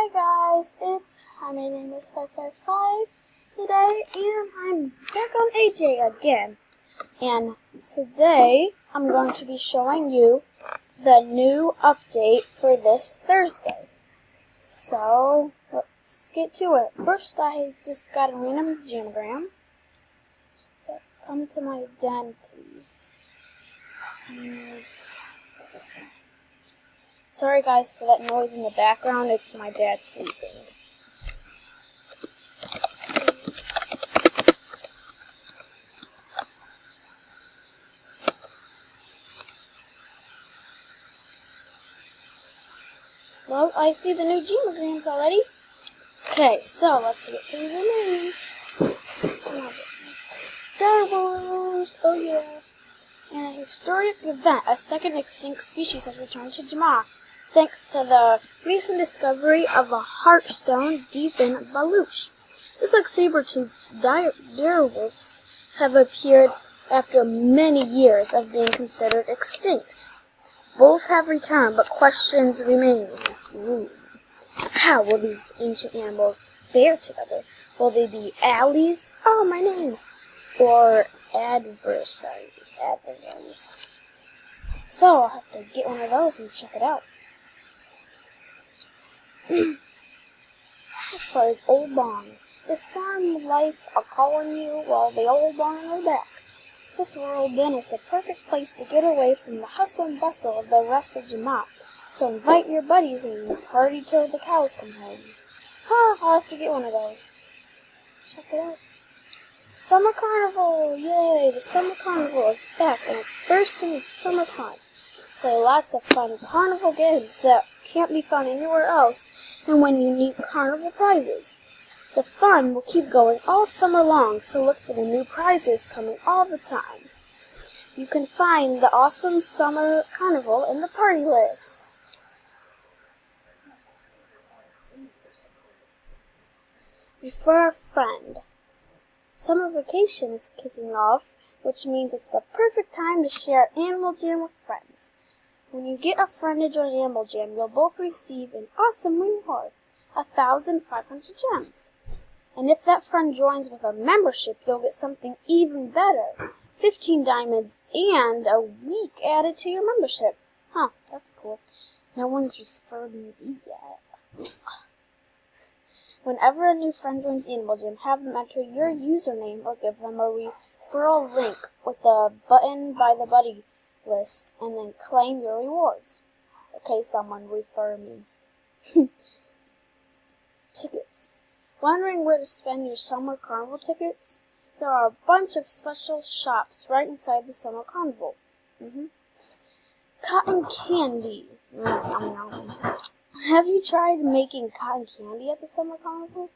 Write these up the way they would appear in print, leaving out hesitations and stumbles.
Hi guys, my name is 555 today, and I'm back on AJ again. And today, I'm going to be showing you the new update for this Thursday. So, let's get to it. First, I just got a random Jamagram. Come to my den, please. Sorry guys for that noise in the background, it's my dad sleeping. Well, I see the new Jamagrams already. Okay, so let's get to the news. Direwolves, oh yeah. In a historic event, a second extinct species has returned to Jama, thanks to the recent discovery of a heartstone deep in Baluch. Just like saber-toothed direwolves have appeared after many years of being considered extinct. Both have returned, but questions remain. How will these ancient animals fare together? Will they be allies? Oh, my name! Or adversaries? So I'll have to get one of those and check it out. As far as Old Bong, is farm life a calling you while the old barn are back? This world then is the perfect place to get away from the hustle and bustle of the rest of Jama. So invite your buddies and party till the cows come home. I'll have to get one of those. Check it out. Summer Carnival! Yay! The Summer Carnival is back and it's bursting with summer fun. Play lots of fun carnival games that can't be found anywhere else and win unique carnival prizes. The fun will keep going all summer long, so look for the new prizes coming all the time. You can find the awesome Summer Carnival in the party list. Refer a friend. Summer vacation is kicking off, which means it's the perfect time to share Animal Jam with friends. When you get a friend to join Animal Jam, you'll both receive an awesome reward, 1,500 gems. And if that friend joins with a membership, you'll get something even better, 15 diamonds and a week added to your membership. That's cool. No one's referred me yet. Whenever a new friend joins Animal Jam, have them enter your username or give them a referral link with the button by the buddy list and then claim your rewards. Okay, someone refer me. Tickets. Wondering where to spend your summer carnival tickets? There are a bunch of special shops right inside the summer carnival. Cotton candy. Have you tried making cotton candy at the summer carnival?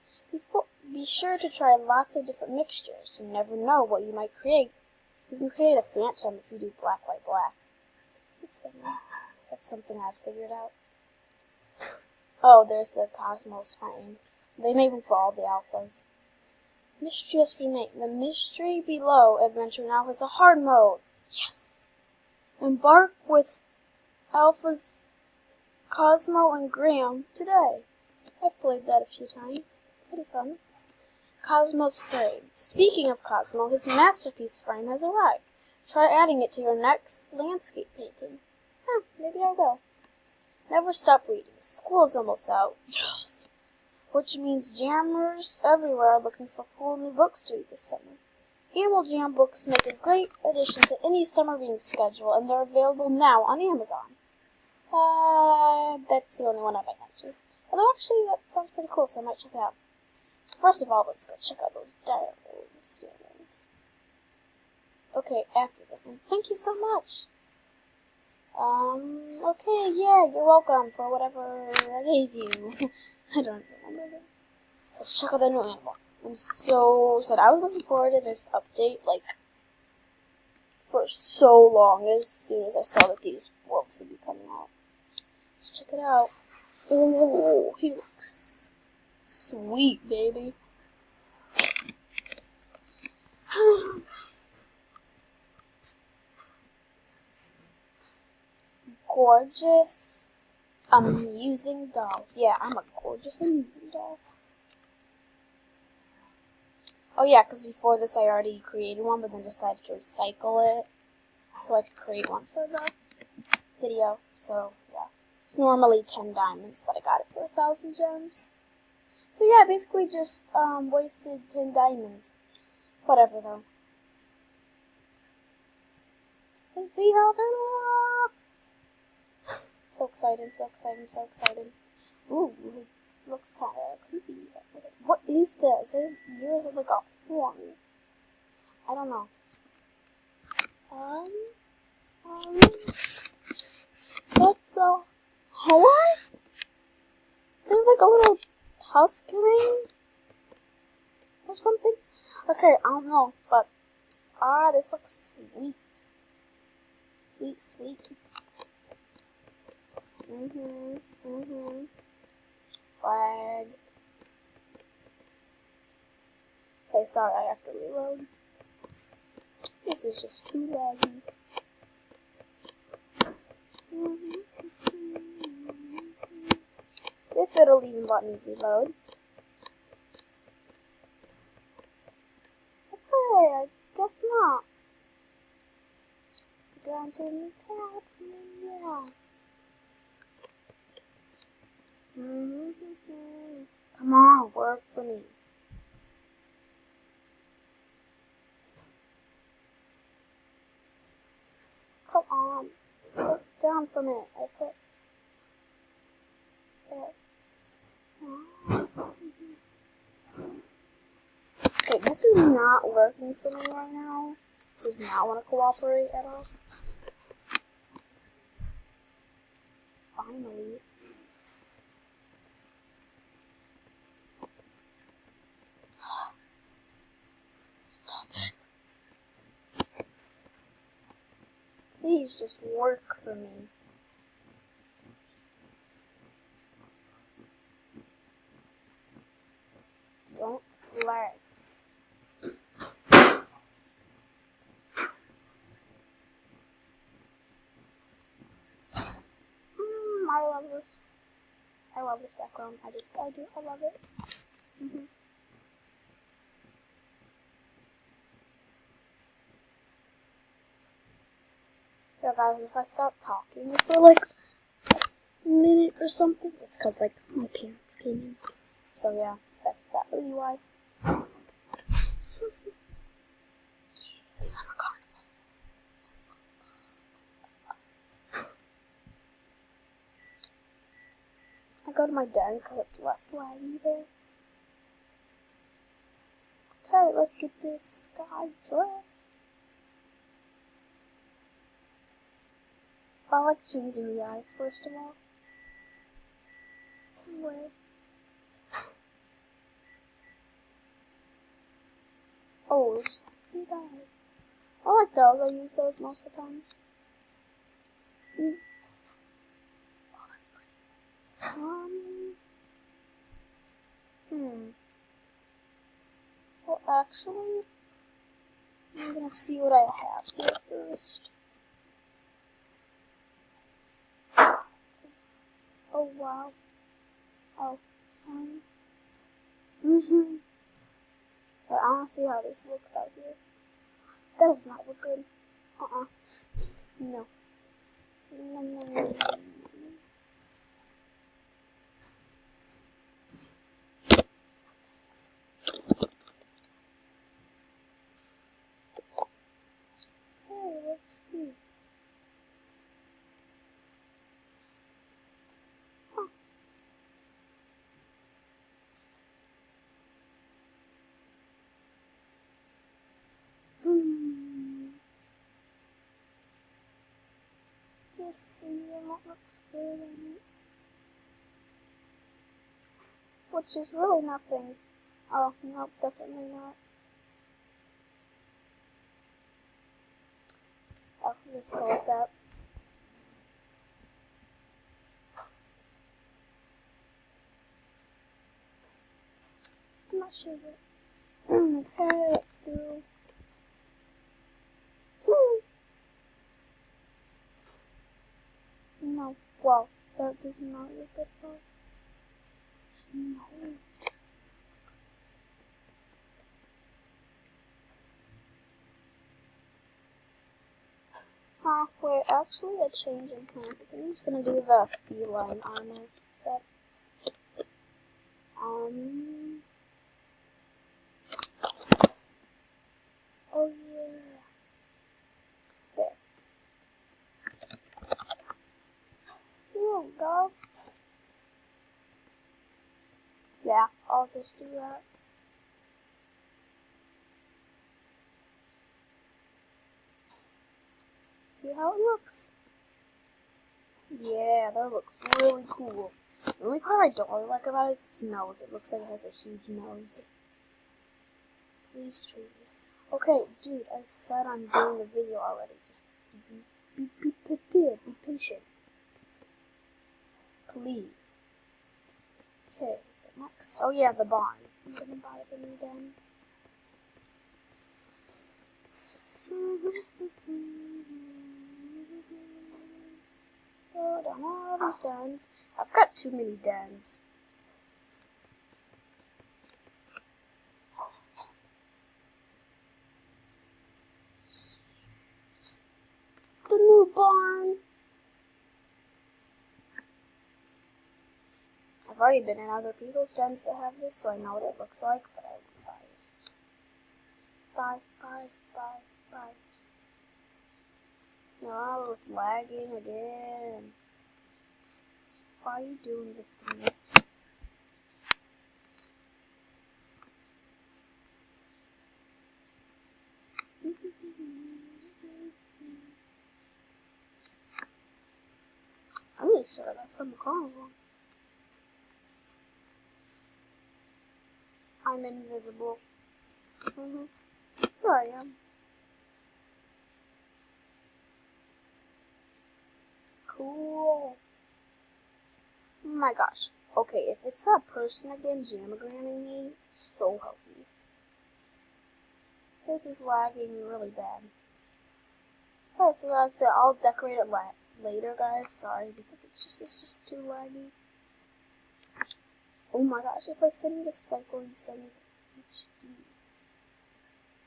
Be sure to try lots of different mixtures. You never know what you might create. You can create a phantom if you do black, white, black. That's something I've figured out. Oh, there's the Cosmos frame. They made them for all the alphas. Mystery has remained. The mystery below adventure now has a hard mode. Yes! Embark with alphas Cosmo and Graham today. I've played that a few times. Pretty fun. Cosmo's frame. Speaking of Cosmo, his masterpiece frame has arrived. Try adding it to your next landscape painting. Maybe I will. Never stop reading. School's almost out. Yes. Which means jammers everywhere are looking for cool new books to read this summer. Animal Jam books make a great addition to any summer reading schedule, and they're available now on Amazon. That's the only one I might not do. Although actually, that sounds pretty cool, so I might check it out. First of all, let's go check out those direwolves. Okay, after that. And thank you so much. Okay, yeah, you're welcome for whatever I gave you. I don't remember that. So let's check out the new animal. I'm so excited. I was looking forward to this update, for so long, as soon as I saw that these wolves would be coming out. Let's check it out. Oh, he looks sweet, baby. Gorgeous. Amusing doll. Yeah, I'm a gorgeous amusing doll. Oh yeah, because before this I already created one, but then decided to recycle it so I could create one for the video. So yeah, it's normally 10 diamonds, but I got it for 1,000 gems. So yeah, basically just wasted 10 diamonds. Whatever though. Let's see how they look. So excited, so excited, so excited. Ooh, it looks kind of creepy. What is this? His ears are like a horn. I don't know. What's a horn? There's like a little tusk ring or something. Okay, I don't know, but this looks sweet. Sweet, sweet. Flag. Okay, sorry, I have to reload. This is just too laggy. If it'll even let me reload. Okay, I guess not. Go into the tab. Yeah. Come on, work for me. Come on. Put down for a minute. That's it. Okay, this is not working for me right now. This does not want to cooperate at all. Finally. Stop it. Please just work for me. Don't lag. I love this. I love this background. I love it. Yeah, guys, if I stop talking for like a minute or something, it's because like my parents came in. So yeah, that's really why. Summer carnival. I go to my den because it's less laggy there. Okay, let's get this guy dressed. I like changing the eyes first of all. Wait. Oh, there's these eyes. I like those. I use those most of the time. Oh, that's pretty. Well, actually, I'm gonna see what I have here first. Oh, wow. Oh, But I wanna see how this looks out here. That does not look good. No. No. Okay, let's see. Just see what looks good on it. Which is really nothing. Oh, nope, definitely not. Oh, let's go with that. I'm not sure yet. Okay, let's go. No, well, That did not look good for snow. Wait, actually a change in plan. I think I'm just gonna do the feline armor set. Oh yeah. There. Here we go. Yeah, I'll just do that. See how it looks? Yeah, that looks really cool. The only part I don't really like about it is its nose. It looks like it has a huge nose. Please treat me. Okay, dude, I said I'm doing the video already. Just be patient. Please. Okay, next. Oh yeah, the barn. I'm gonna buy the new den. Oh, down all these dens. I've got too many dens. The new barn. I've already been in other people's dens that have this, so I know what it looks like, but I won't buy it. Bye. No, it's lagging again. Why are you doing this to me? I'm really sure that's some carnival. I'm invisible. Here I am. Cool. Oh my gosh. Okay, if it's that person again jam-a-gramming me, so help me. This is lagging really bad. Okay, so I'll decorate it later, guys. Sorry, because it's just too laggy. Oh my gosh, if I send you the spike, will you send me the HD?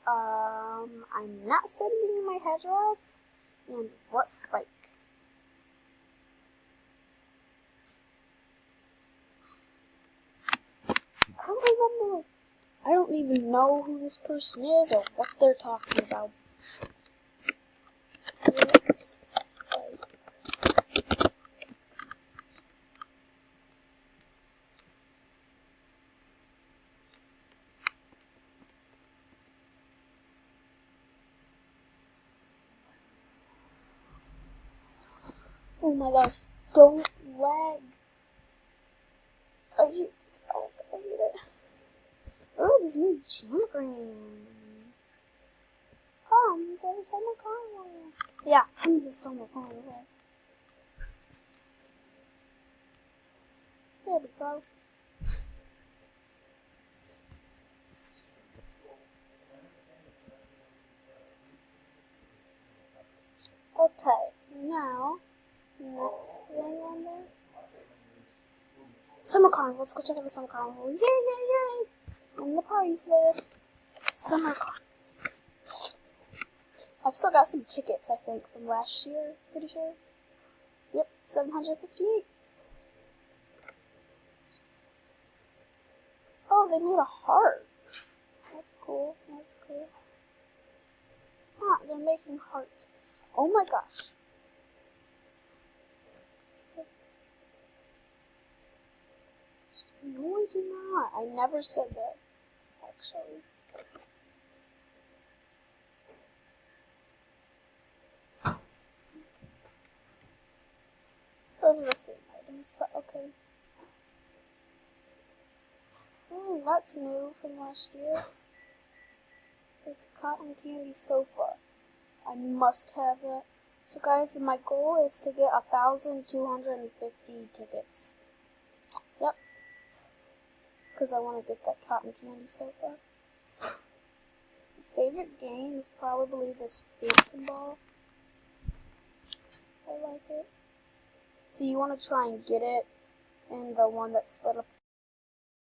I'm not sending you my headdress. And what spike? I don't remember. I don't even know who this person is or what they're talking about. Oh my gosh, don't lag. I hate this lag. I hate it. Oh, there's new jam-a-grams. There's a summer carnival. Yeah, there's a summer carnival. There we go. Okay, now, next thing on there. Summer carnival. Let's go check out the summer carnival. Yay! In the parties list. Summer carnival. I've still got some tickets, I think, from last year. Pretty sure. Yep, 758. Oh, they made a heart. That's cool. Ah, they're making hearts. Oh my gosh. No, I did not. I never said that, actually. Those are the same items, but okay. Oh, that's new from last year. This cotton candy sofa. I must have that. So guys, my goal is to get 1,250 tickets. Yep. Because I want to get that cotton candy sofa. My favorite game is probably this Phantom Ball. I like it. So you want to try and get it in the one that's split up